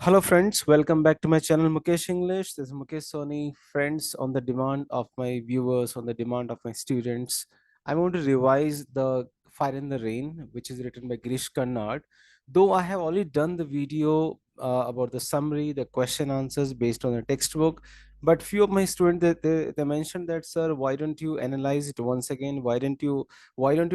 Hello friends, welcome back to my channel Mukesh English. This is Mukesh Soni. Friends, on the demand of my viewers, on the demand of my students, I want to revise the Fire in the Rain, which is written by Girish Karnad. Though I have already done the video about the summary, the question answers based on the textbook, but few of my students they mentioned that, sir, why don't you analyze it once again? Why don't you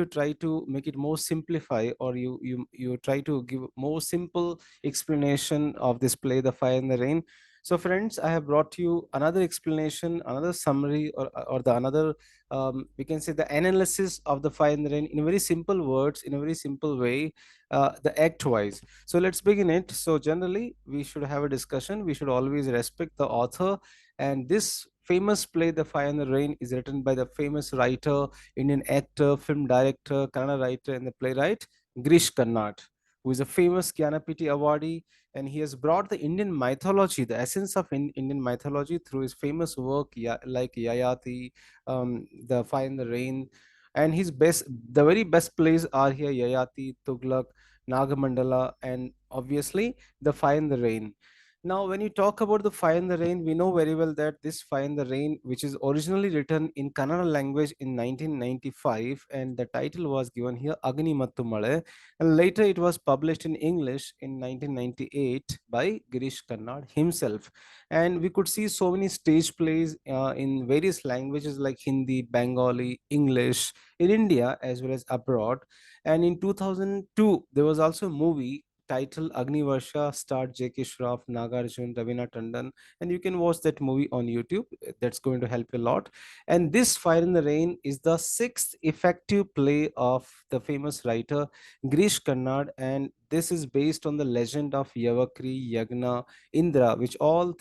try to make it more simplify, or you try to give more simple explanation of this play, The Fire and the Rain. So, friends, I have brought you another explanation, another summary, or the another, we can say, the analysis of The Fire and the Rain in very simple words, in a very simple way, the act wise. So, let's begin it. So, generally, we should have a discussion. We should always respect the author. And this famous play, The Fire and the Rain, is written by the famous writer, Indian actor, film director, Kannada writer, and the playwright, Girish Karnad, who is a famous Jnanapiti awardee, and he has brought the Indian mythology, the essence of Indian mythology, through his famous work like Yayati, The Fire and the Rain. And the very best plays are here: Yayati, Tughlaq, Nagamandala, and obviously The Fire and the Rain. Now, when you talk about The Fire and the Rain, we know very well that this Fire and the Rain, which is originally written in Kannada language in 1995, and the title was given here Agni Mattu Male, and later it was published in English in 1998 by Girish Karnad himself. And we could see so many stage plays in various languages like Hindi, Bengali, English, in India as well as abroad. And in 2002, there was also a movie titled Agni Varsha, starred J.K. Shroff, Nagarjun, Ravina Tandon, and you can watch that movie on YouTube. That's going to help you a lot. And this Fire in the Rain is the sixth effective play of the famous writer Girish Karnad, and this is based on the legend of Yavakri, Yagna, Indra, which all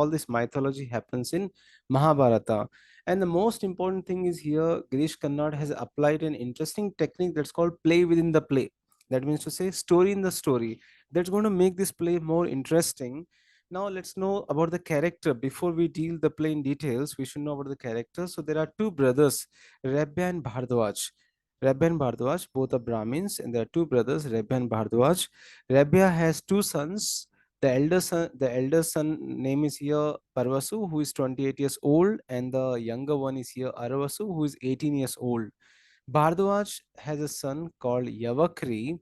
this mythology happens in Mahabharata. And the most important thing is here, Girish Karnad has applied an interesting technique that's called play within the play. That means to say story in the story. That's going to make this play more interesting. Now let's know about the character. Before we deal the play in details, we should know about the character. So there are two brothers, Rebbe and Bhardwaj. Rebbe and Bhardwaj, both are Brahmins, and there are two brothers, Rebbe and Bhardwaj. Rebbe has two sons. The elder son name is here Parvasu, who is 28 years old, and the younger one is here Aravasu, who is 18 years old. Bhardwaj has a son called Yavakri,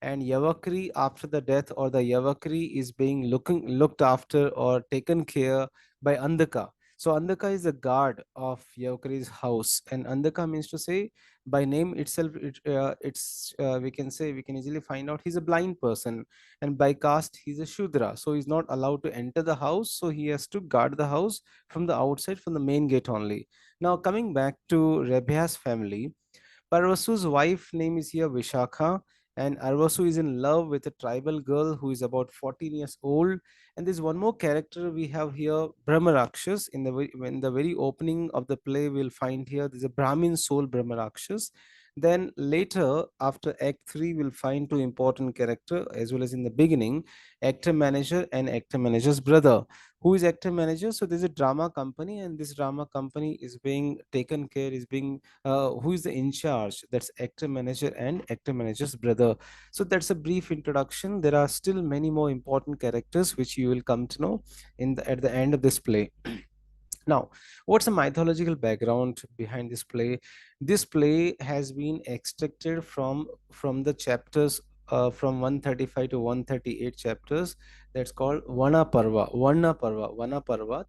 and Yavakri, after the death, or the Yavakri is being looked after or taken care by Andhaka. So Andhaka is the guard of Yavakri's house, and Andhaka means to say, by name itself, we can easily find out he's a blind person, and by caste he's a Shudra, so he's not allowed to enter the house, so he has to guard the house from the outside, from the main gate only. Now coming back to Rebha's family, Parvasu's wife name is here Vishakha, and Arvasu is in love with a tribal girl who is about 14 years old. And there's one more character we have here, Brahmarakshas. In the very opening of the play, we'll find here there's a Brahmin soul, Brahmarakshas. Then later, after Act 3, we'll find two important character, as well as in the beginning, actor manager and actor manager's brother. Who is actor manager? So there's a drama company, and this drama company is being taken care, is being who is the in charge. That's actor manager and actor manager's brother. So that's a brief introduction. There are still many more important characters which you will come to know at the end of this play. Now, what's the mythological background behind this play? This play has been extracted from the chapters, from 135 to 138 chapters. That's called Vana Parva,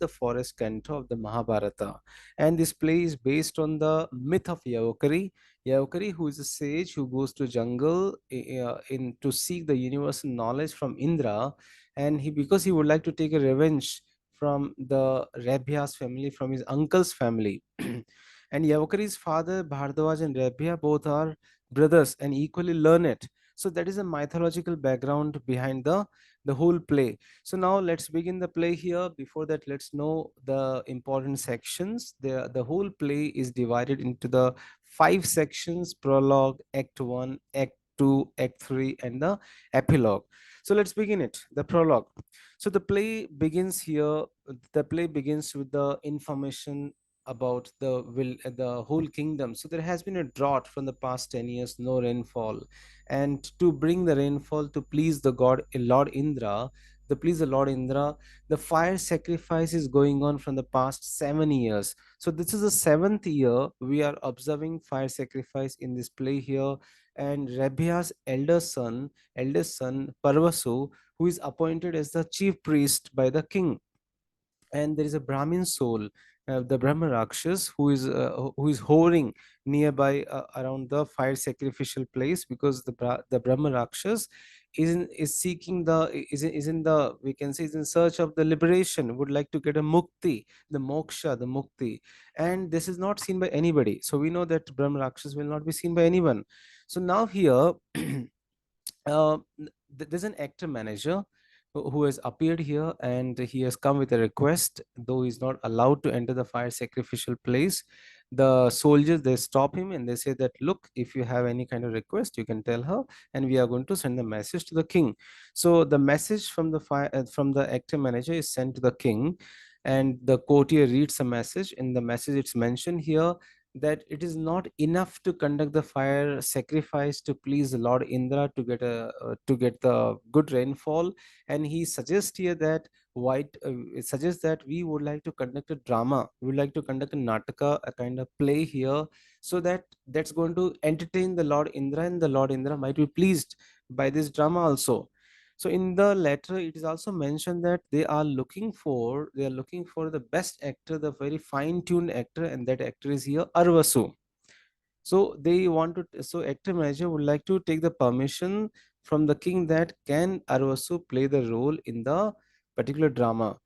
the forest canto of the Mahabharata. And this play is based on the myth of Yavakari, who is a sage who goes to jungle in to seek the universal knowledge from Indra, and because he would like to take a revenge from the Rebhya's family, from his uncle's family. And Yavakari's father, Bhardwaj and Rebhya, both are brothers and equally learned. So that is a mythological background behind the whole play. So now let's begin the play here. Before that, let's know the important sections. The whole play is divided into the 5 sections: prologue, Act 1, Act 2, Act 3, and the epilogue. So let's begin it. The prologue. So the play begins here. The play begins with the information about the whole kingdom. So there has been a drought from the past 10 years, no rainfall. And to bring the rainfall, to please the god Lord Indra, the please the Lord Indra. The fire sacrifice is going on from the past 7 years. So this is the seventh year we are observing fire sacrifice in this play here. And Rebya's eldest son Parvasu, who is appointed as the chief priest by the king, and there is a Brahmin soul, the Brahma Rakshas, who is hovering nearby around the fire sacrificial place, because the Brahma Rakshas is seeking is in the, we can say, is in search of the liberation, would like to get a mukti, the moksha, the mukti, and this is not seen by anybody. So we know that Brahma Rakshas will not be seen by anyone. So now here uh, there's an actor manager who has appeared here, and he has come with a request, though he's not allowed to enter the fire sacrificial place. The soldiers, they stop him and they say that, look, if you have any kind of request, you can tell her, and we are going to send the message to the king. So the message from the from the actor manager is sent to the king, and the courtier reads a message. In the message, it's mentioned here that it is not enough to conduct the fire sacrifice to please Lord Indra to get to get the good rainfall. And he suggests here that white it suggests that we would like to conduct a drama, we would like to conduct a nataka, a kind of play here, so that that's going to entertain the Lord Indra, and the Lord Indra might be pleased by this drama also. So in the letter, it is also mentioned that they are looking for the best actor, the very fine-tuned actor, and that actor is here Arvasu. So they want to, so actor manager would like to take the permission from the king that can Arvasu play the role in the particular drama.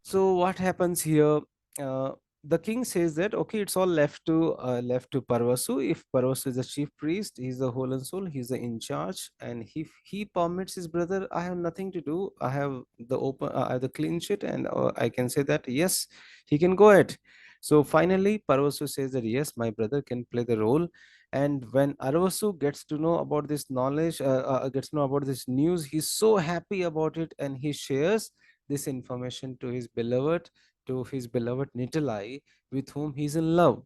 So what happens here? Uh, the king says that okay, it's all left to Parvasu. If Parvasu is the chief priest, he's the whole and soul, he's the in charge, and if he permits his brother, I have nothing to do. I have I have the clean sheet, and I can say that yes, he can go ahead. So finally, Parvasu says that yes, my brother can play the role. And when Arvasu gets to know about this knowledge, gets to know about this news, he's so happy about it, and he shares this information to his beloved Nitalai, with whom he's in love.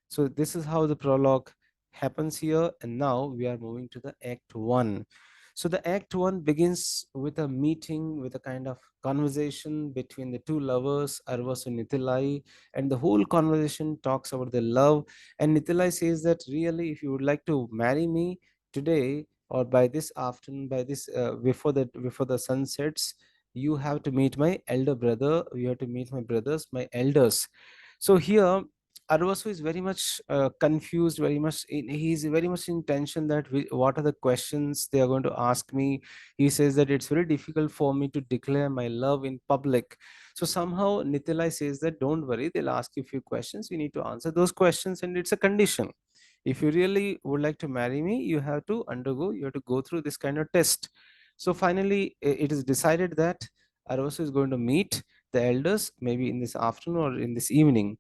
So this is how the prologue happens here, and now we are moving to the Act 1. So the Act 1 begins with a meeting, with a kind of conversation between the two lovers, Arvas and Nitilai, and the whole conversation talks about the love. And Nitilai says that really, if you would like to marry me today or by this afternoon, by this before the sun sets, you have to meet my elder brother. You have to meet my brothers, my elders. So here Arvasu is very much confused, very much he's very much in tension that what are the questions they are going to ask me. He says that it's very difficult for me to declare my love in public. So somehow Nitilai says that don't worry, they'll ask you a few questions. You need to answer those questions, and it's a condition. If you really would like to marry me, you have to go through this kind of test. So finally, it is decided that Arvasu is going to meet the elders maybe in this afternoon or in this evening.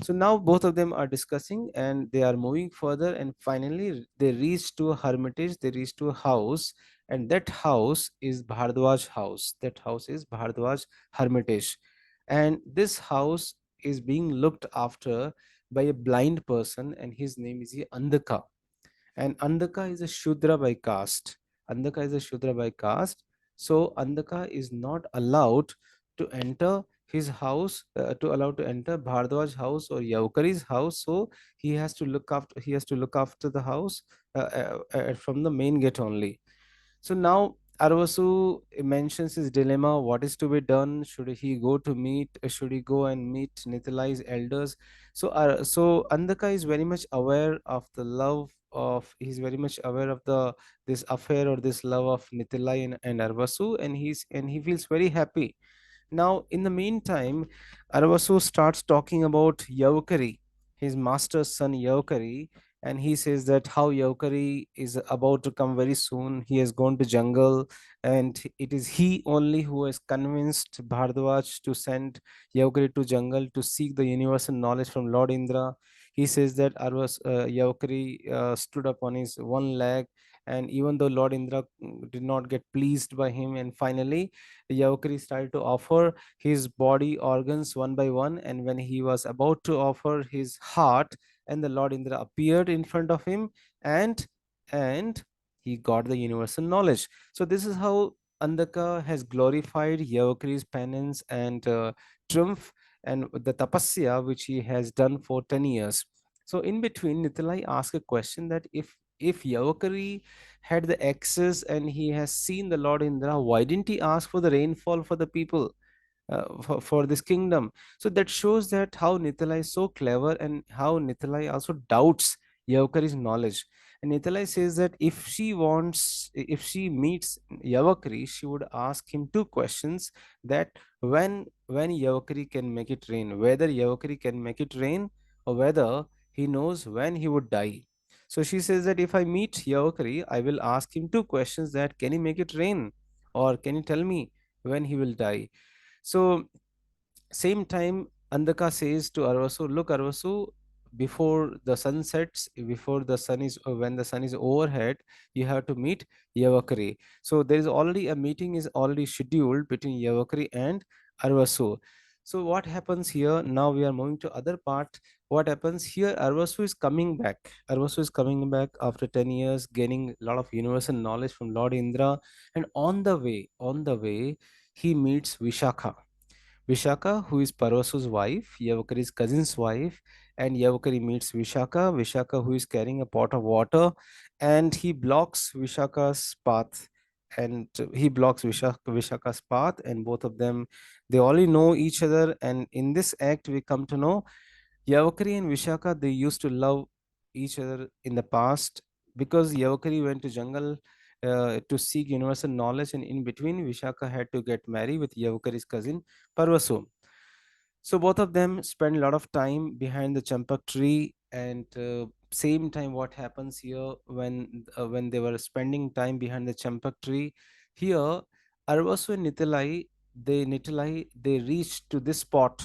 So now both of them are discussing, and they are moving further, and finally they reach to a hermitage, they reach to a house, and that house is Bhardwaj house. That house is Bhardwaj hermitage. And this house is being looked after by a blind person, and his name is Andhaka. And Andhaka is a Shudra by caste. Andhaka is a Shudra by caste. So Andhaka is not allowed to enter his house, to allow to enter Bhardwaj house or Yaukari's house. So he has to look after the house from the main gate only. So now Arvasu mentions his dilemma. What is to be done? Should he go to meet? Should he go and meet Nitalai's elders? So Andhaka is very much aware of the love of. He's very much aware of the this affair or this love of Nitalai and Arvasu, and he feels very happy. Now, in the meantime, Arvasu starts talking about Yaukari, his master's son Yaukari, and he says that how Yaukari is about to come very soon. He has gone to jungle, and it is he only who has convinced Bhardwaj to send Yaukari to jungle to seek the universal knowledge from Lord Indra. He says that Yaukari stood up on his one leg, and even though Lord Indra did not get pleased by him, and finally Yaukari started to offer his body organs one by one, and when he was about to offer his heart, and the Lord Indra appeared in front of him, and he got the universal knowledge. So this is how Andaka has glorified Yavakri's penance and triumph and the tapasya which he has done for 10 years. So in between, Nitalai asked a question that if Yavakari had the access and he has seen the Lord Indra, why didn't he ask for the rainfall for the people? For this kingdom. So that shows that how Nitalai is so clever and how Nitalai also doubts Yavakari's knowledge. And Nitalai says that if she meets Yavakari, she would ask him two questions: that when Yavakari can make it rain, whether Yavakari can make it rain, or whether he knows when he would die. So she says that if I meet Yavakari, I will ask him two questions: that can he make it rain, or can you tell me when he will die? So same time, Andaka says to Arvasu, look, Arvasu, before the sun sets, before the sun is when the sun is overhead, you have to meet Yavakari. So there is already a meeting is already scheduled between Yavakari and Arvasu. So what happens here? Now we are moving to other part. What happens here? Arvasu is coming back. Arvasu is coming back after 10 years, gaining a lot of universal knowledge from Lord Indra. And on the way, he meets Vishakha. Vishaka, who is Parvasu's wife, Yavakari's cousin's wife, and Yavakari meets Vishaka. Vishaka, who is carrying a pot of water, and he blocks Vishaka's path. And he blocks Vishaka's path, and both of them, they only know each other. And in this act, we come to know Yavakari and Vishaka, they used to love each other in the past because Yavakari went to jungle to seek universal knowledge, and in between, Vishaka had to get married with Yavakari's cousin Parvasu. So both of them spend a lot of time behind the champak tree, and same time, what happens here when they were spending time behind the champak tree, here Arvasu and Nitalai, they reach to this spot.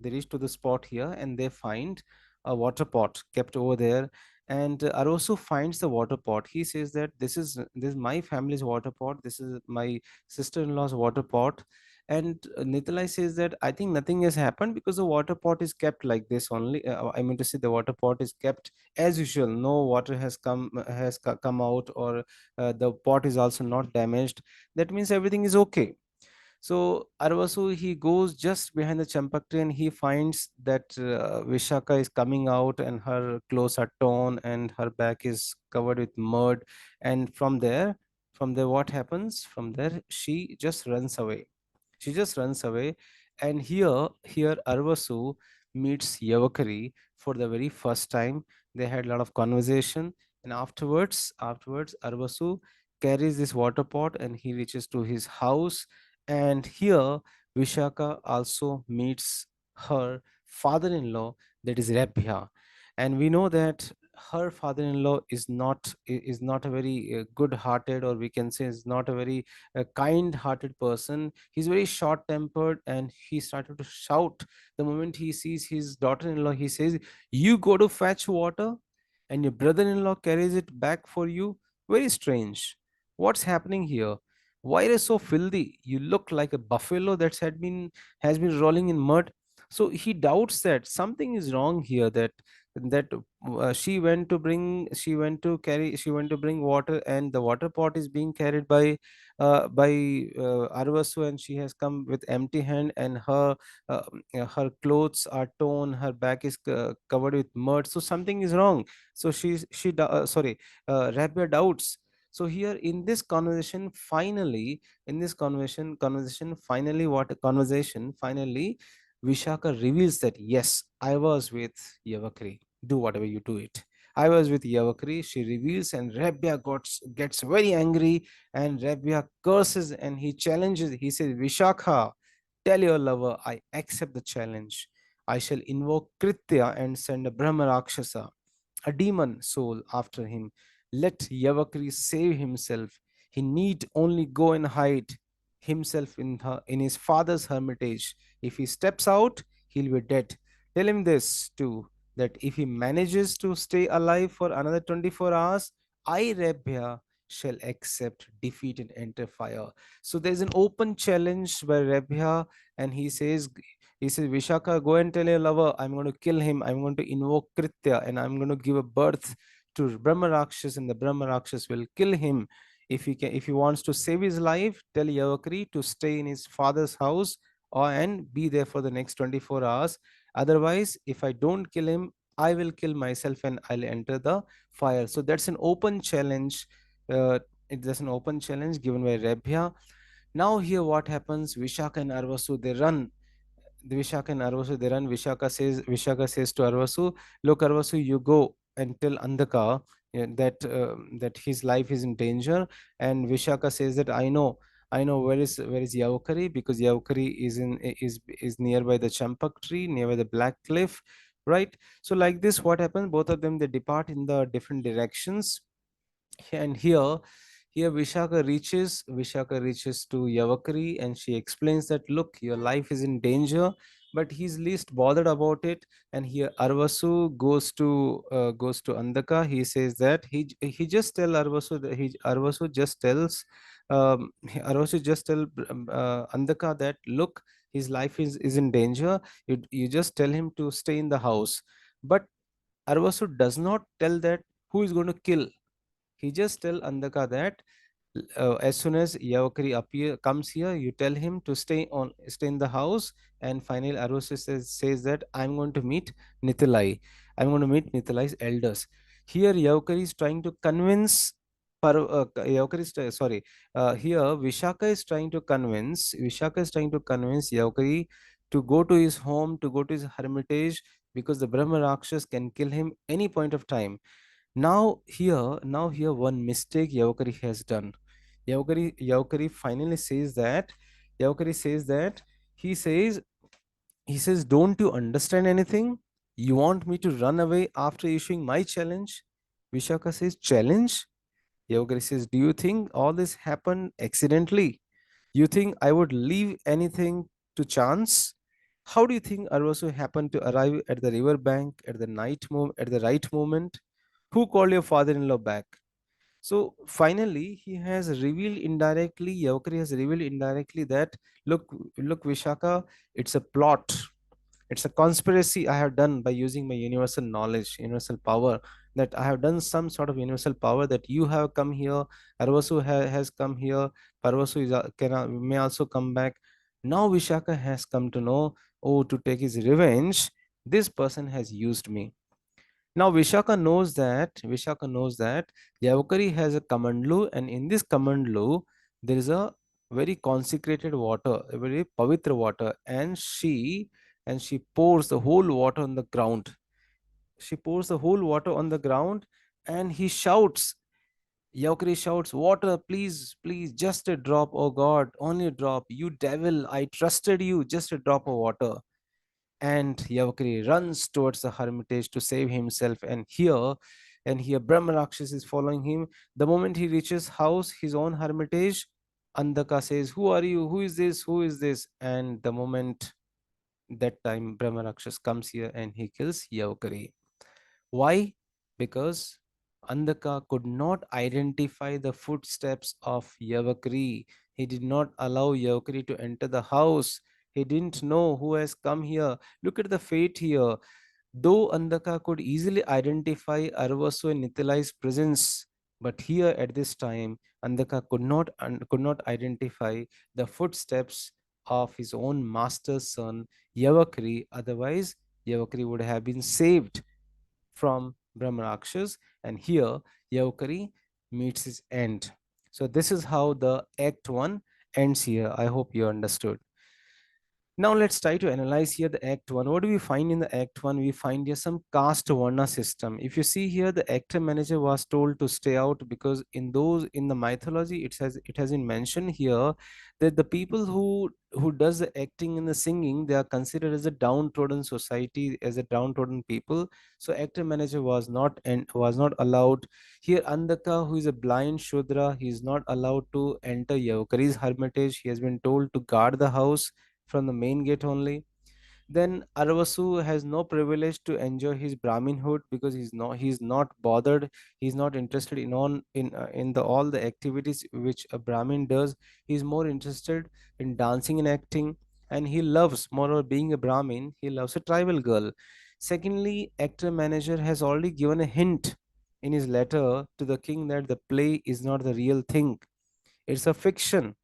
They reach to the spot here, and they find a water pot kept over there. And Arvasu finds the water pot. He says that this is my family's water pot. This is my sister-in-law's water pot. And Nitalai says that I think nothing has happened because the water pot is kept like this only. I mean to say the water pot is kept as usual. No water has come out, or the pot is also not damaged. That means everything is okay. So Arvasu, he goes just behind the champak tree and he finds that Vishaka is coming out and her clothes are torn and her back is covered with mud. And from there, what happens? From there, she just runs away. She just runs away. And here Arvasu meets Yavakari for the very first time. They had a lot of conversation. And afterwards, Arvasu carries this water pot and he reaches to his house. And here Vishaka also meets her father-in-law, that is Rebhya. And we know that her father-in-law is not a very good-hearted, or we can say is not a very kind-hearted person. He's very short-tempered, and he started to shout the moment he sees his daughter-in-law. He says, "You go to fetch water, and your brother-in-law carries it back for you. Very strange. What's happening here? Why are you so filthy? You look like a buffalo that has been rolling in mud." So he doubts that something is wrong here. That she went to bring water, and the water pot is being carried by Arvasu, and she has come with empty hand, and her clothes are torn, her back is covered with mud. So something is wrong. So Rabia doubts. So here in this conversation, finally, Vishaka reveals that yes, I was with Yavakri. Do whatever you do it. I was with Yavakri. She reveals, and Rabia gets very angry, and Rabia curses and he challenges. He says, Vishaka, tell your lover I accept the challenge. I shall invoke Kritya and send a Brahma Rakshasa, a demon soul, after him. Let Yavakri save himself. He need only go and hide himself in his father's hermitage. If he steps out, he'll be dead. Tell him this too, that if he manages to stay alive for another 24 hours, I, Rebhya, shall accept defeat and enter fire. So there's an open challenge by Rebhya, and he says, Vishaka, go and tell your lover, I'm going to kill him. I'm going to invoke Kritya, and I'm going to give a birth to Brahma Rakshas, and the Brahma Rakshas will kill him if he wants to save his life, tell Yavakri to stay in his father's house or and be there for the next 24 hours. Otherwise, if I don't kill him, I will kill myself and I'll enter the fire. So that's an open challenge. uh, it's an open challenge given by Rebhya. Now here what happens, Vishaka and Arvasu, they run. The Vishaka and Arvasu, they run. Vishaka says to Arvasu, look, Arvasu, you go and tell Andhaka that his life is in danger. And Vishaka says that I know where is Yaukari, because Yaukari is nearby the Champak tree, nearby the Black Cliff, right? So like this, what happens? Both of them, they depart in the different directions. And here Vishaka reaches to Yavakari, and she explains that, look, your life is in danger, but he's least bothered about it. And here Arvasu goes to Andaka. He says that he just tell Arvasu that he Arvasu just tells Arvasu just tell Andaka that, look, his life is in danger. You just tell him to stay in the house. But Arvasu does not tell that who is going to kill. He just tell Andaka that as soon as Yavakari comes here, you tell him to stay in the house. And finally, Arusi says that I'm going to meet Nitilai. I'm going to meet Nitilai's elders. Here, Yavakari is trying to convince. Yavakari is, sorry. Here, Vishaka is trying to convince Yavakari to go to his home, to go to his hermitage, because the Brahma Rakshas can kill him any point of time. Now here, one mistake Yavakari has done. Yavakari finally says that. Yavakari says that he says he says, "Don't you understand anything? You want me to run away after issuing my challenge?" Vishaka says, "Challenge?" Yavakari says, "Do you think all this happened accidentally? You think I would leave anything to chance? How do you think Arvasu happened to arrive at the river bank at the right moment? Who called your father-in-law back?" So finally, Yavakari has revealed indirectly that, look, Vishaka, it's a plot. It's a conspiracy I have done by using my universal knowledge, universal power, that I have done some sort of universal power, that you have come here, Arvasu has come here, Parvasu may also come back. Now Vishaka has come to know, oh, to take his revenge, this person has used me. Now Vishaka knows that Yavakari has a kamandlu, and in this kamandlu there is a very consecrated water, a very pavitra water, and she pours the whole water on the ground. She pours the whole water on the ground, and he shouts. Yavakari shouts, "Water, please, please, just a drop, oh God, only a drop. You devil, I trusted you, just a drop of water." And Yavakari runs towards the hermitage to save himself. And here Brahma Rakshas is following him. The moment he reaches house, his own hermitage, Andaka says, "Who are you? Who is this? Who is this?" And the moment that time Brahma Rakshas comes here and he kills Yavakari. Why? Because Andaka could not identify the footsteps of Yavakri. He did not allow Yavakri to enter the house. He didn't know who has come here. Look at the fate here. Though Andaka could easily identify Arvasu and Nitilai's presence, but here at this time, Andaka could not identify the footsteps of his own master's son, Yavakri. Otherwise, Yavakri would have been saved from Brahmarakshas, and here Yavakari meets his end. So this is how the Act 1 ends here. I hope you understood. Now let's try to analyze here the Act 1. What do we find in the Act 1? We find here some caste Varna system. If you see here, the actor manager was told to stay out because in the mythology it has been mentioned here that the people who does the acting and the singing, they are considered as a downtrodden society, as a downtrodden people. So actor manager was not allowed. Here Andaka, who is a blind Shudra, he is not allowed to enter Yavakari's hermitage. He has been told to guard the house from the main gate only. Then Arvasu has no privilege to enjoy his Brahminhood because he's not bothered. He's not interested in the all the activities which a Brahmin does. He's more interested in dancing and acting, and he loves, moreover, being a Brahmin. He loves a tribal girl. Secondly, actor manager has already given a hint in his letter to the king that the play is not the real thing. It's a fiction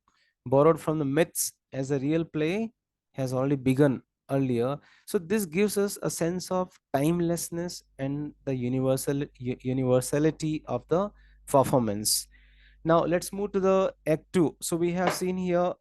borrowed from the myths, as a real play has already begun earlier. So this gives us a sense of timelessness and the universality of the performance. Now let's move to the act 2. So we have seen here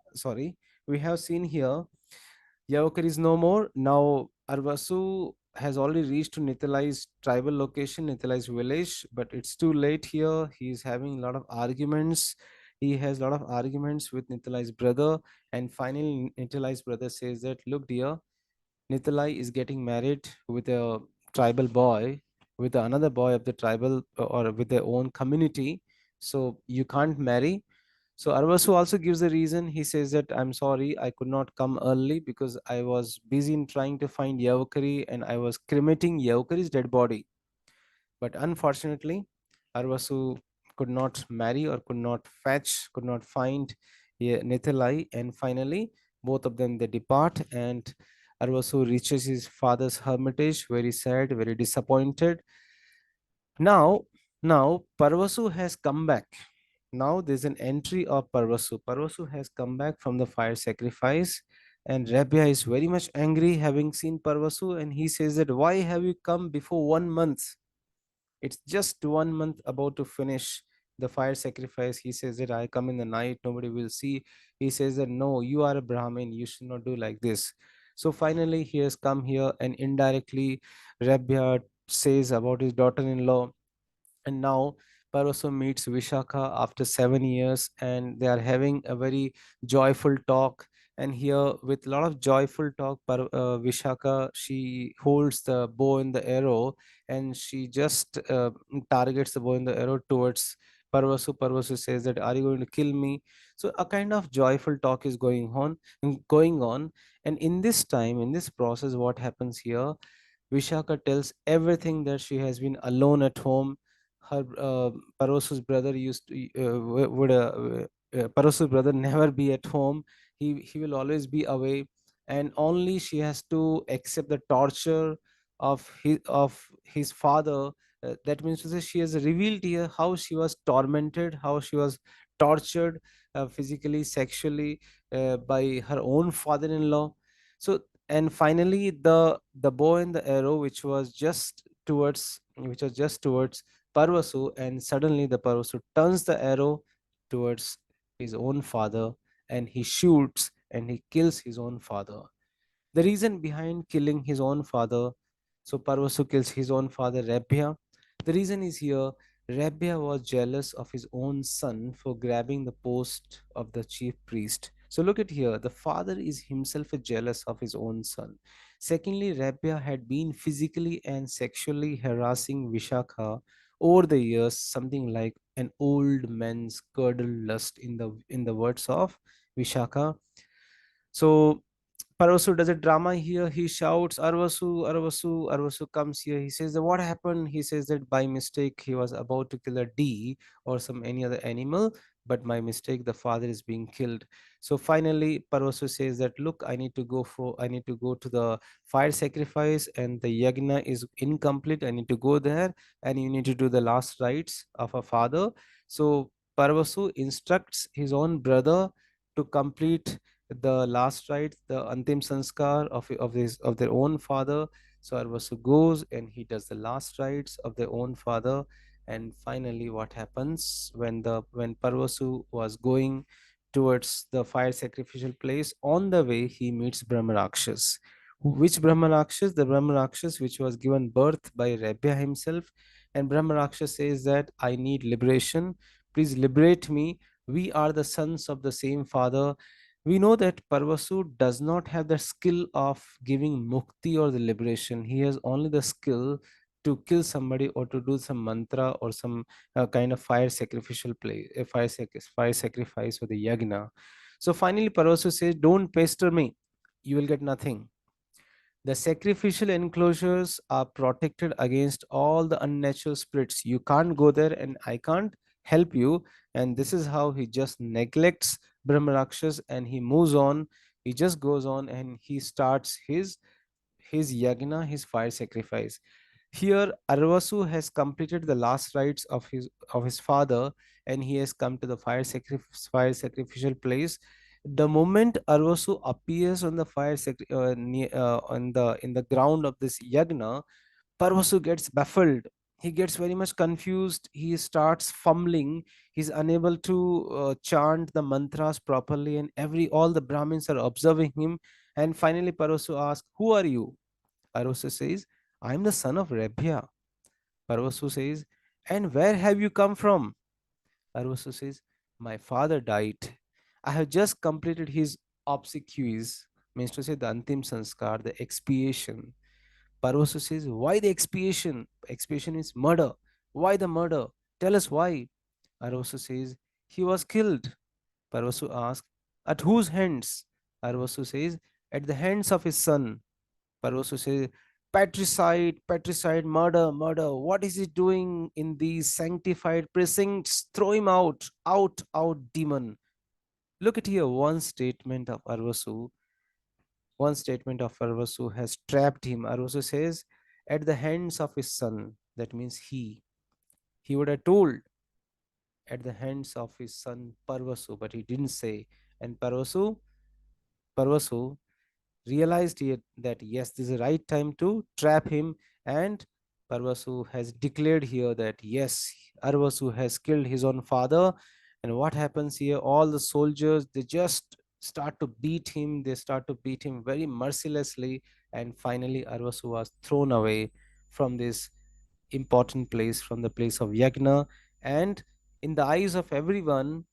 Yavakar is no more. Now Arvasu has already reached to Nithalai's tribal location, Nithalai's village, but it's too late here. He's having a lot of arguments. He has a lot of arguments with Nithalai's brother, and finally Nithalai's brother says that, look, dear, Nithalai is getting married with a tribal boy, with another boy of the tribal or with their own community. So you can't marry. So Arvasu also gives the reason. He says that, I'm sorry, I could not come early because I was busy in trying to find Yavakari and I was cremating Yavakari's dead body. But unfortunately, Arvasu could not marry or could not fetch, could not find Nithalai. And finally, both of them they depart, and Arvasu reaches his father's hermitage, very sad, very disappointed. Now, now Parvasu has come back. Now there's an entry of Parvasu. Parvasu has come back from the fire sacrifice, and Rabia is very much angry having seen Parvasu, and he says that, why have you come before 1 month? It's just 1 month about to finish the fire sacrifice. He says that, I come in the night, nobody will see. He says that, no, you are a Brahmin, you should not do like this. So finally, he has come here, and indirectly, Rabia says about his daughter-in-law. And now Parvasu meets Vishakha after 7 years, and they are having a very joyful talk. And here, with a lot of joyful talk, Vishakha, she holds the bow and the arrow, and she just targets the bow and the arrow towards Parvasu. Parvasu says that, "Are you going to kill me?" So a kind of joyful talk is going on. And in this time, in this process, what happens here? Vishaka tells everything that she has been alone at home. Her Parvasu's brother used to Parvasu's brother never be at home. He will always be away, and only she has to accept the torture of his father. That means to say, she has revealed here how she was tormented, how she was tortured physically, sexually by her own father-in-law. So, and finally, the bow and the arrow, which was just towards Parvasu, and suddenly the Parvasu turns the arrow towards his own father, and he shoots and he kills his own father. The reason behind killing his own father, so Parvasu kills his own father, Rebhya. The reason is here, Rebhya was jealous of his own son for grabbing the post of the chief priest. So look at here, the father is himself jealous of his own son. Secondly, Rebhya had been physically and sexually harassing Vishakha over the years, something like an old man's curdled lust, in the words of Vishakha. So Parvasu does a drama here. He shouts, Arvasu, Arvasu. Arvasu comes here. He says that, what happened? He says that by mistake he was about to kill a deer or some any other animal, but by mistake the father is being killed. So finally Parvasu says that, look, I need to go to the fire sacrifice, and the yagna is incomplete. I need to go there, and you need to do the last rites of a father. So Parvasu instructs his own brother to complete the last rites, the Antim Sanskar of their own father. So Arvasu goes and he does the last rites of their own father. And finally, what happens when Parvasu was going towards the fire sacrificial place, on the way he meets Brahmarakshas. Which Brahmarakshas? The Brahmarakshas which was given birth by Rebbe himself. And Brahmarakshas says that, I need liberation. Please liberate me. We are the sons of the same father. We know that Parvasu does not have the skill of giving mukti or the liberation. He has only the skill to kill somebody or to do some mantra or some kind of fire sacrificial play, a fire sacrifice or the yagna. So finally, Parvasu says, don't pester me. You will get nothing. The sacrificial enclosures are protected against all the unnatural spirits. You can't go there and I can't help you. And this is how he just neglects Brahmarakshas and he moves on. He just goes on and he starts his yagna, his fire sacrifice. Here, Arvasu has completed the last rites of his father, and he has come to the fire sacrificial place. The moment Arvasu appears on the in the ground of this yagna, Parvasu gets baffled. He gets very much confused. He starts fumbling. He's unable to chant the mantras properly, and every all the Brahmins are observing him. And finally, Parvasu asks, "Who are you?" Parvasu says, "I am the son of Rebhya." Parvasu says, "And where have you come from?" Parvasu says, "My father died. I have just completed his obsequies," means to say the Antim Sanskar, the expiation. Parvasu says, "Why the expiation? Expiation is murder. Why the murder? Tell us why." Parvasu says, "He was killed." Parvasu asks, "At whose hands?" Parvasu says, "At the hands of his son." Parvasu says, "Patricide, patricide, murder, murder. What is he doing in these sanctified precincts? Throw him out, out, out, demon." Look at here, one statement of Parvasu has trapped him. Parvasu says, "At the hands of his son." That means he would have told at the hands of his son Parvasu, but he didn't say. And Parvasu realized that yes, this is the right time to trap him. And Parvasu has declared here that yes, Arvasu has killed his own father. And what happens here? All the soldiers, they just start to beat him. They start to beat him very mercilessly. And finally, Arvasu was thrown away from this important place, from the place of Yagna. And in the eyes of everyone,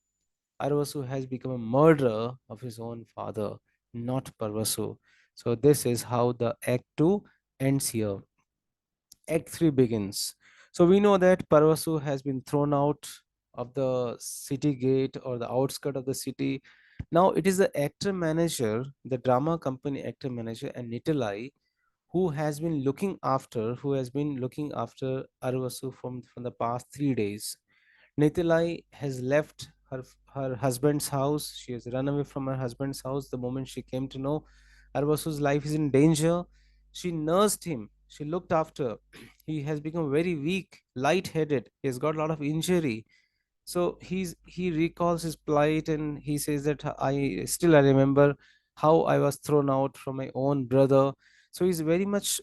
Arvasu has become a murderer of his own father, not Parvasu. So this is how the Act 2 ends here. Act 3 begins. So we know that Parvasu has been thrown out of the city gate or the outskirt of the city. Now it is the actor manager, the drama company actor manager, and Nitalai who has been looking after Arvasu from the past 3 days. Nitilai has left her husband's house. She has run away from her husband's house the moment she came to know Arvasu's life is in danger. She nursed him. She looked after. He has become very weak, light-headed. He has got a lot of injury. So he recalls his plight, and he says that I remember how I was thrown out from my own brother. So he's very much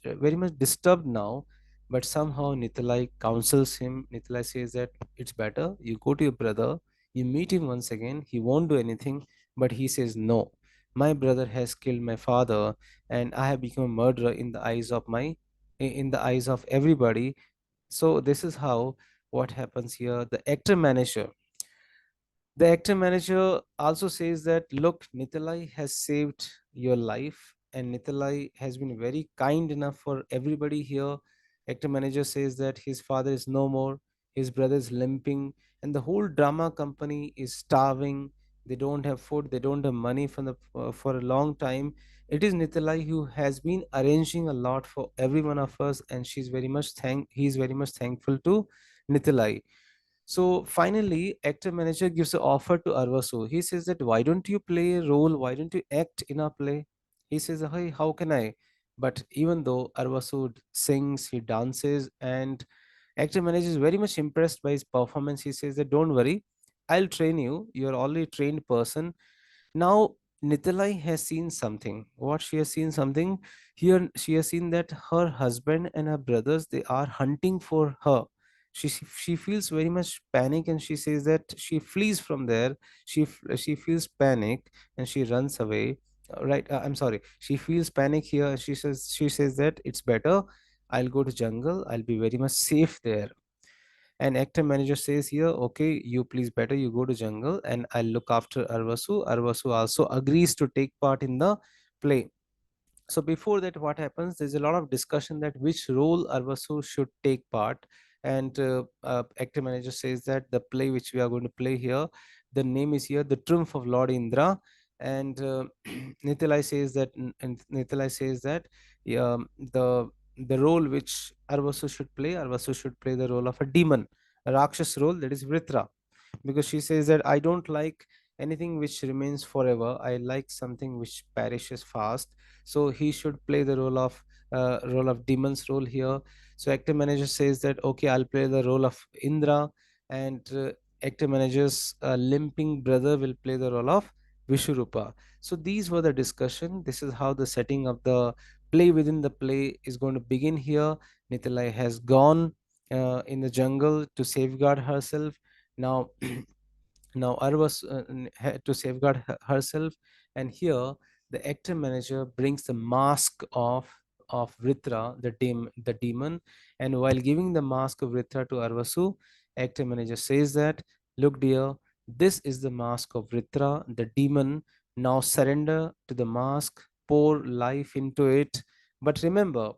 disturbed now. But somehow Nitalai counsels him. Nitalai says that it's better you go to your brother, you meet him once again. He won't do anything. But he says no. My brother has killed my father, and I have become a murderer in the eyes of in the eyes of everybody. So this is how what happens here. The actor manager also says that, look, Nitalai has saved your life, and Nitalai has been very kind enough for everybody here. Actor manager says that his father is no more, his brother is limping, and the whole drama company is starving. They don't have food, they don't have money for a long time. It is Nitalai who has been arranging a lot for every one of us, and he's very much thankful to Nitalai. So finally, actor manager gives an offer to Arvasu. He says that why don't you play a role? Why don't you act in a play? He says, hey, how can I? But even though Arvasu sings, he dances, and actor manager is very much impressed by his performance. He says that don't worry, I'll train you. You're already trained person. Now, Nitalai has seen something. What she has seen something here, she has seen that her husband and her brothers, they are hunting for her. She feels very much panic, and she says that she flees from there. She feels panic, and she runs away. Right? I'm sorry. She feels panic here. She says that it's better. I'll go to jungle. I'll be very much safe there. And actor manager says here, okay, you please better you go to jungle, and I'll look after Arvasu. Arvasu also agrees to take part in the play. So before that, what happens? There's a lot of discussion that which role Arvasu should take part. And actor manager says that the play which we are going to play here, the name is here The Triumph of Lord Indra. And Nitalai says that yeah, the role which Arvasu should play the role of a demon, a Rakshas role, that is Vritra, because she says that I don't like anything which remains forever. I like something which perishes fast. So he should play the role of role of demon's role here. So actor manager says that okay, I'll play the role of Indra, and actor manager's limping brother will play the role of Vishwarupa. So these were the discussion. This is how the setting of the play within the play is going to begin here. Nitilai has gone in the jungle to safeguard herself. Now now Arvas had to safeguard herself, and here the actor manager brings the mask of Vritra, the demon, and while giving the mask of Vritra to Arvasu, actor manager says that, look dear, this is the mask of Vritra, the demon. Now surrender to the mask, pour life into it. But remember,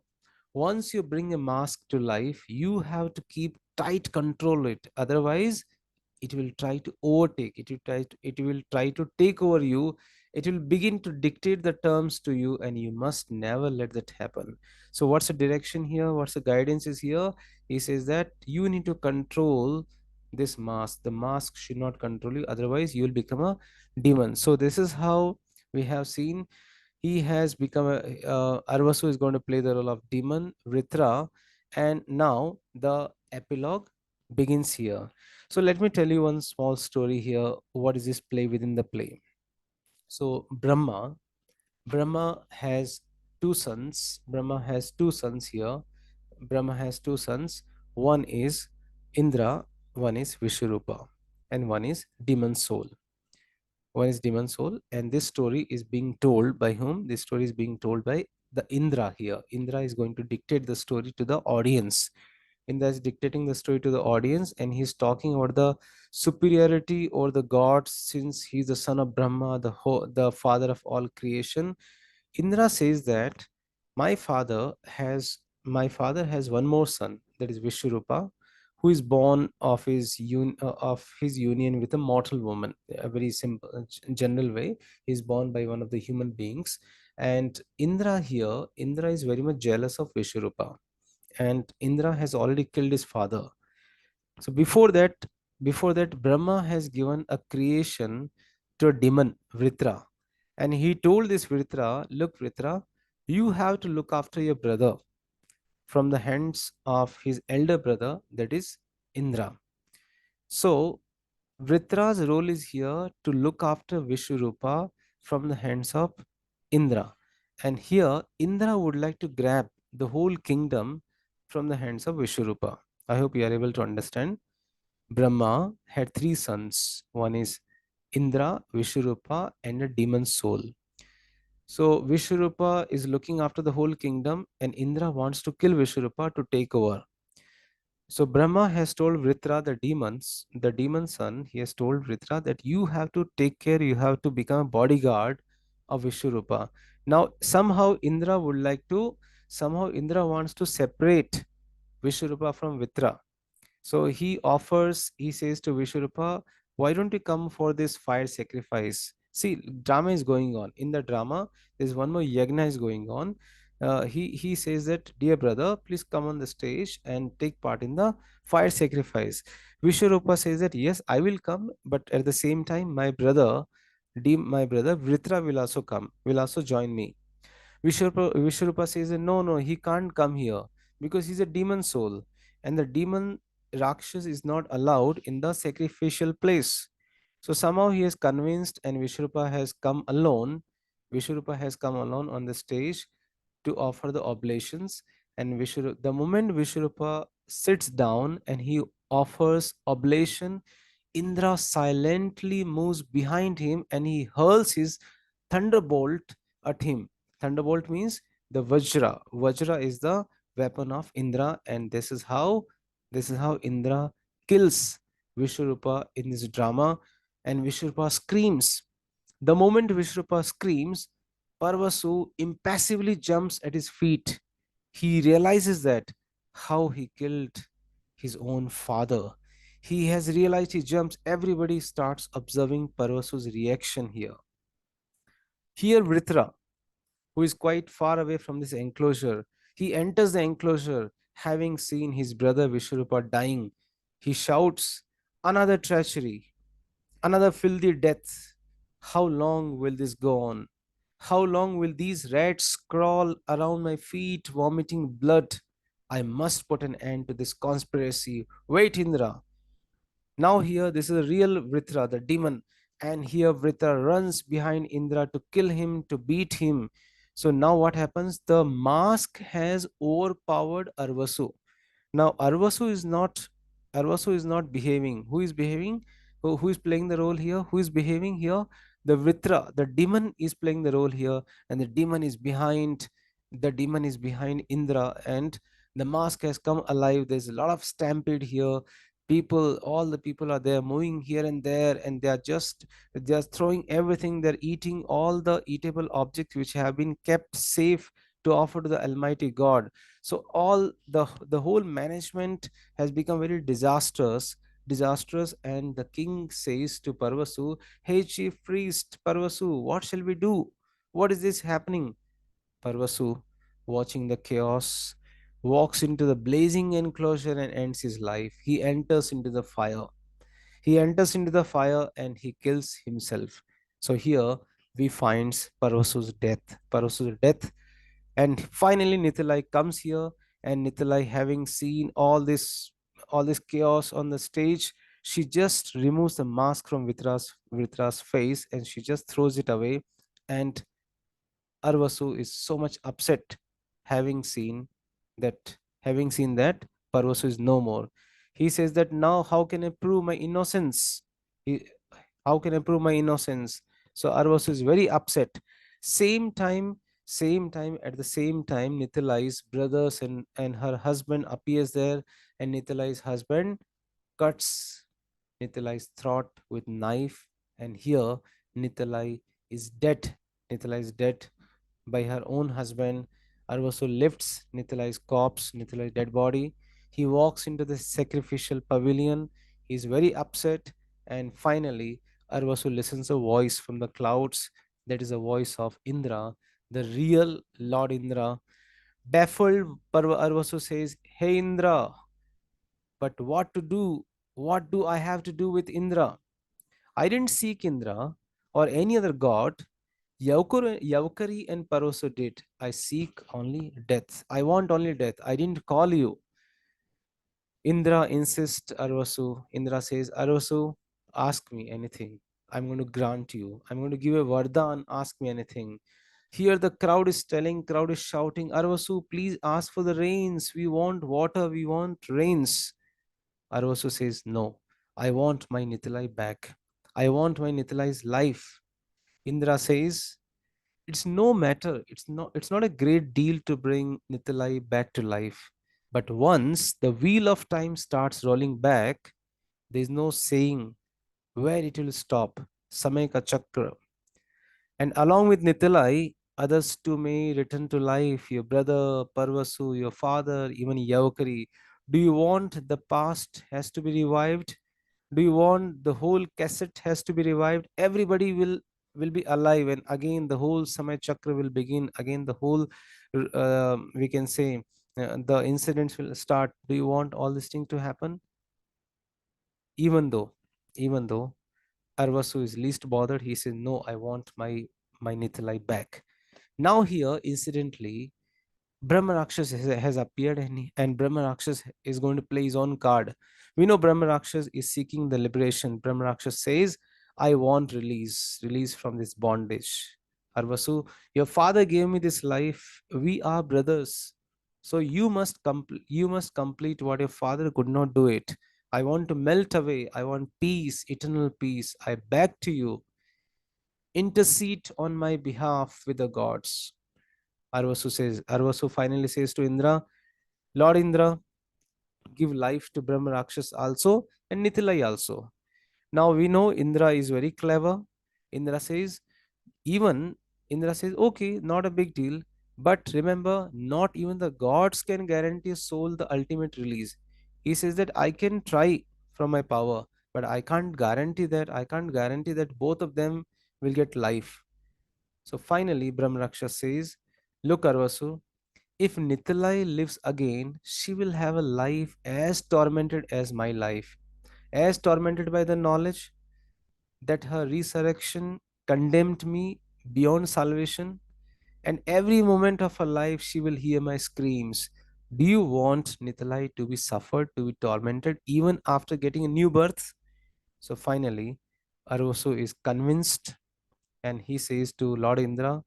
once you bring a mask to life, you have to keep tight control it. Otherwise, it will try to overtake, it will try to take over you. It will begin to dictate the terms to you, and you must never let that happen. So what's the direction here, what's the guidance is here? He says that you need to control this mask. The mask should not control you, otherwise you will become a demon. So this is how we have seen he has become a Arvasu is going to play the role of demon Vritra, and now the epilogue begins here. So let me tell you one small story here. What is this play within the play? So Brahma has two sons. Brahma has two sons here. Brahma has two sons. One is Indra, one is Vishwarupa, and one is demon soul. One is demon soul, and this story is being told by whom? This story is being told by the Indra here. Indra is going to dictate the story to the audience. Indra is dictating the story to the audience, and he's talking about the superiority or the gods, since he's the son of Brahma, the father of all creation. Indra says that my father has my father has one more son, that is Vishwarupa, who is born of his union with a mortal woman. A very simple, general way. He is born by one of the human beings, and Indra is very much jealous of Vishwarupa, and Indra has already killed his father. So before that, Brahma has given a creation to a demon, Vritra. And he told this Vritra, look, Vritra, you have to look after your brother from the hands of his elder brother, that is Indra. So Vritra's role is here to look after Vishwarupa from the hands of Indra. And here Indra would like to grab the whole kingdom from the hands of Vishwarupa. I hope you are able to understand. Brahma had three sons. One is Indra, Vishwarupa, and a demon soul. So Vishwarupa is looking after the whole kingdom, and Indra wants to kill Vishwarupa to take over. So Brahma has told Vritra, the demon son, he has told Vritra that you have to take care, you have to become a bodyguard of Vishwarupa. Now somehow Indra wants to separate Vishwarupa from Vritra. So he says to Vishwarupa, why don't you come for this fire sacrifice? See, drama is going on. In the drama, there's one more yagna is going on. He says that, dear brother, please come on the stage and take part in the fire sacrifice. Vishwarupa says that, yes, I will come, but at the same time, my brother Vritra will also come, will also join me. Vishwarupa says that no, no, he can't come here because he's a demon soul, and the demon Rakshas is not allowed in the sacrificial place. So somehow he has convinced, and Vishwarupa has come alone. Vishwarupa has come alone on the stage to offer the oblations. And the moment Vishwarupa sits down and he offers oblation, Indra silently moves behind him and he hurls his thunderbolt at him. Thunderbolt means the Vajra. Vajra is the weapon of Indra, and this is how Indra kills Vishwarupa in this drama, and Vishwarupa screams. The moment Vishwarupa screams, Parvasu impassively jumps at his feet. He realizes that how he killed his own father. He has realized, he jumps. Everybody starts observing Parvasu's reaction here. Here, Vritra, who is quite far away from this enclosure, he enters the enclosure having seen his brother Vishwarupa dying. He shouts, another treachery, another filthy death. How long will this go on? How long will these rats crawl around my feet, vomiting blood? I must put an end to this conspiracy. Wait, Indra. Now here, this is a real Vritra, the demon, and here Vritra runs behind Indra to kill him, to beat him. So now what happens? The mask has overpowered Arvasu. Now Arvasu is not behaving. Who is behaving? Who is playing the role here? Who is behaving here? The Vritra, the demon is playing the role here, and the demon is behind Indra, and the mask has come alive. There's a lot of stampede here. All the people are there moving here and there, and they are throwing everything. They're eating all the eatable objects which have been kept safe to offer to the Almighty God. So all the whole management has become very disastrous, and the king says to Parvasu, "Hey chief priest Parvasu, what shall we do? What is this happening?" Parvasu, watching the chaos, walks into the blazing enclosure and ends his life. He enters into the fire and he kills himself. So here we find Parvasu's death. And finally Nitalai comes here, and Nitalai, having seen all this chaos on the stage, she just removes the mask from Vritra's face, and she just throws it away. And Arvasu is so much upset, having seen that Parvasu is no more. He says that, now how can I prove my innocence? He, how can I prove my innocence? So Arvasu is very upset. Same time, at the same time, Nitalai's brothers and her husband appears there, and Nitalai's husband cuts Nitalai's throat with knife, and here Nitalai is dead. Nitalai is dead by her own husband. Arvasu lifts Nitalai's corpse, Nitalai's dead body. He walks into the sacrificial pavilion. He is very upset, and finally, Arvasu listens a voice from the clouds. That is a voice of Indra, the real Lord Indra. Baffled, Arvasu says, "Hey Indra, but what to do? What do I have to do with Indra? I didn't seek Indra or any other god. Yaukari and Paroso did. I seek only death. I want only death. I didn't call you." Indra insists Arvasu. Indra says, "Arvasu, ask me anything. I'm going to grant you. I'm going to give a Vardhan. Ask me anything." Here the crowd is shouting, "Arvasu, please ask for the rains. We want water. We want rains." Arvasu says, "No, I want my Nitalai back. I want my Nitalai's life." Indra says, it's not a great deal to bring Nitalai back to life. But once the wheel of time starts rolling back, there's no saying where it will stop. Samay ka chakra. And along with Nitalai, others too may return to life. Your brother, Parvasu, your father, even Yavakari. Do you want the past has to be revived? Do you want the whole cassette has to be revived? Everybody will be alive, and again the whole Samay Chakra will begin. Again the whole, we can say, the incidents will start. Do you want all this thing to happen? Even though Arvasu is least bothered, he says, "No, I want my Nitalai back." Now here, incidentally, Brahma Rakshas has appeared, and Brahma Rakshas is going to play his own card. We know Brahma Rakshas is seeking the liberation. Brahma Rakshas says, "I want release from this bondage. Arvasu, your father gave me this life. We are brothers. So you must complete what your father could not do it. I want to melt away. I want peace, eternal peace. I beg to you, intercede on my behalf with the gods." Arvasu finally says to Indra, "Lord Indra, give life to Brahma Rakshas also and Nitilai also." Now we know Indra is very clever. Indra says, even Indra says, "Okay, not a big deal. But remember, not even the gods can guarantee a soul the ultimate release." He says that, "I can try from my power, but I can't guarantee that. I can't guarantee that both of them will get life." So finally, Brahmaraksha says, "Look, Arvasu, if Nitalai lives again, she will have a life as tormented as my life, as tormented by the knowledge that her resurrection condemned me beyond salvation, and every moment of her life she will hear my screams. Do you want Nitalai to be suffered, to be tormented, even after getting a new birth? So finally, Arosu is convinced and he says to Lord Indra,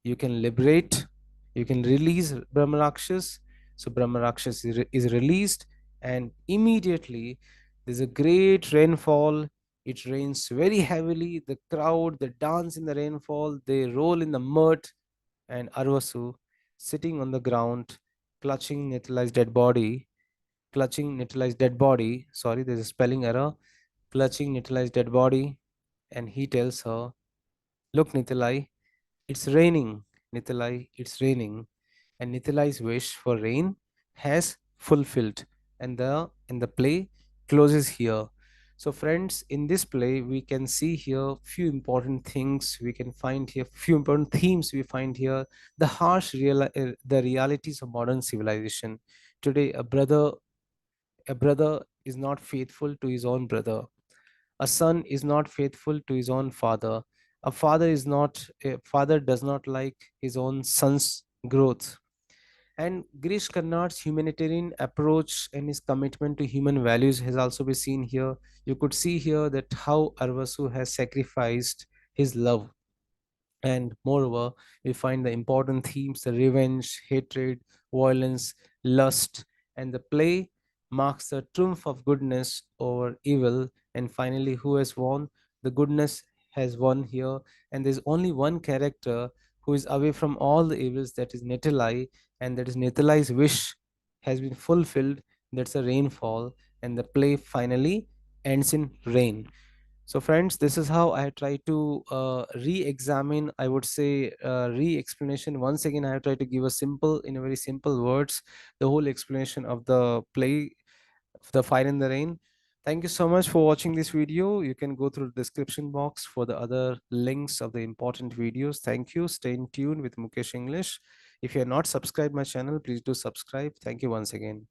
you can liberate, you can release Brahmarakshas. So Brahmarakshas is released, and immediately there's a great rainfall. It rains very heavily. The crowd, they dance in the rainfall, they roll in the mud, and Arvasu, sitting on the ground, clutching Nitalai's dead body, sorry, there's a spelling error, clutching Nitalai's dead body, and he tells her, look, Nitalai, it's raining. Nitalai, it's raining. And Nitalai's wish for rain has fulfilled. And the play closes here. So friends, in this play, we can see here few important things. We can find here few important themes. We find here the the realities of modern civilization. Today, a brother is not faithful to his own brother. A son is not faithful to his own father. A father does not like his own son's growth. And Girish Karnad's humanitarian approach and his commitment to human values has also been seen here. You could see here that how Arvasu has sacrificed his love. And moreover, we find the important themes: the revenge, hatred, violence, lust, and the play marks the triumph of goodness over evil. And finally, who has won? The goodness has won here, and there's only one character who is away from all the evils, that is Netalai, and that is Netalai's wish has been fulfilled. That's a rainfall, and the play finally ends in rain. So friends, this is how I try to re-examine, I would say, re-explanation. Once again, I try to give a simple, in a very simple words, the whole explanation of the play, of the Fire in the Rain. Thank you so much for watching this video. You can go through the description box for the other links of the important videos. Thank you. Stay in tune with Mukesh English. If you are not subscribed my channel, please do subscribe. Thank you once again.